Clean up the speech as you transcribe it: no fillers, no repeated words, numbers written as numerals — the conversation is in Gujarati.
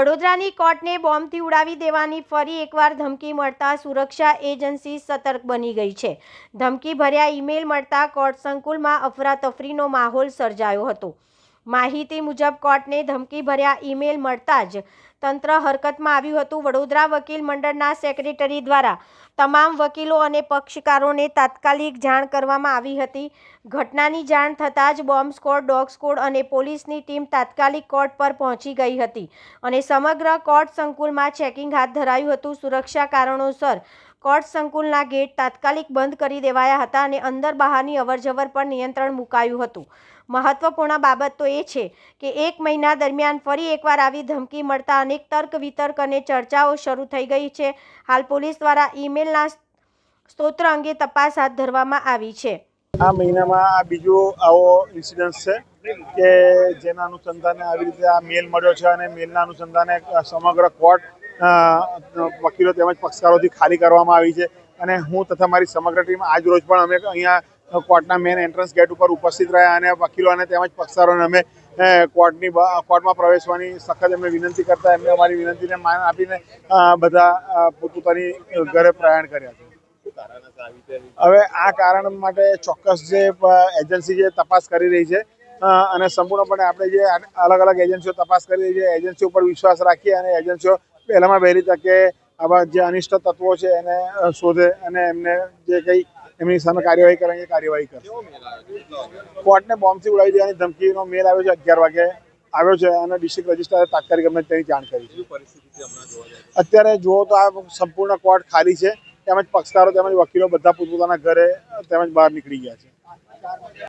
વડોદરાની કોર્ટને બોમ્બથી ઉડાવી દેવાની ફરી એકવાર ધમકી મળતા સુરક્ષા એજન્સી સતર્ક બની ગઈ છે। ધમકી ભર્યા ઈમેલ મળતા કોર્ટ સંકુલમાં અફરાતફરીનો માહોલ સર્જાયો હતો। માહિતી મુજબ કોર્ટને ધમકી ભર્યા ઈમેલ મળતા જ તંત્ર હરકતમાં આવ્યું હતું। વડોદરા વકીલ મંડળના સેક્રેટરી દ્વારા તમામ વકીલો અને પક્ષકારોને તાત્કાલિક જાણ કરવામાં આવી હતી। ઘટનાની જાણ થતાં જ બોમ્બ સ્ક્વોડ, ડોગ સ્ક્વોડ અને પોલીસની ટીમ તાત્કાલિક કોર્ટ પર પહોંચી ગઈ હતી અને સમગ્ર કોર્ટ સંકુલમાં ચેકિંગ હાથ ધરાયું હતું। સુરક્ષા કારણોસર કોર્ટ સંકુલના ગેટ તાત્કાલિક બંધ કરી દેવાયા હતા અને અંદર બહારની અવરજવર પર નિયંત્રણ મુકાયું હતું। મહત્વપૂર્ણ બાબત તો એ છે કે 1 મહિના દરમિયાન ફરી એકવાર આવી ધમકી મળતા અનેક તર્ક વિતર્ક અને ચર્ચાઓ શરૂ થઈ ગઈ છે। હાલ પોલીસ દ્વારા ઈમેલના સ્ત્રોત અંગે તપાસ હાથ ધરવામાં આવી છે। આ મહિનામાં આ બીજો આવો ઇન્સિડન્સ છે કે જેના અનુસંધાને આવી રીતે આ મેલ મળ્યો છે અને મેલના અનુસંધાને સમગ્ર કોર્ટ વકીલો તેમજ પક્ષકારોથી ખાલી કરવામાં આવી છે અને હું તથા મારી સમગ્ર ટીમ આજ રોજ પણ અમે અહીંયા કોર્ટના મેન એન્ટ્રન્સ ગેટ ઉપર ઉપસ્થિત રહ્યા અને વકીલોને તેમજ પક્ષકારોને અમે કોર્ટમાં પ્રવેશવાની સખત એમને વિનંતી કરતા એમને અમારી વિનંતીને માન આપીને બધા પોતપોતાની ઘરે પ્રયાણ કર્યા છે। હવે આ કારણ માટે ચોક્કસ જે એજન્સી જે તપાસ કરી રહી છે અને સંપૂર્ણપણે આપણે જે અલગ અલગ એજન્સીઓ તપાસ કરી રહી છે એજન્સીઓ પર વિશ્વાસ રાખીએ અને એજન્સીઓ પહેલામાં વહેલી તકે આવા જે અનિષ્ટ તત્વો છે એને શોધે અને એમને જે કંઈ એમની સામે કાર્યવાહી કરવાની કાર્યવાહી કરશે। કોર્ટને બોમ્બથી ઉડાવી દેવાની ધમકીનો મેલ આવ્યો છે 11 વાગે આવ્યો છે અને ડિસ્ટ્રિક્ટ રજિસ્ટ્રારે તાત્કાલિક અમને તેની જાણ કરી છે। અત્યારે જુઓ તો આ સંપૂર્ણ કોર્ટ ખાલી છે તેમજ પક્ષકારો તેમજ વકીલો બધા પોતપોતાના ઘરે તેમજ બહાર નીકળી ગયા છે।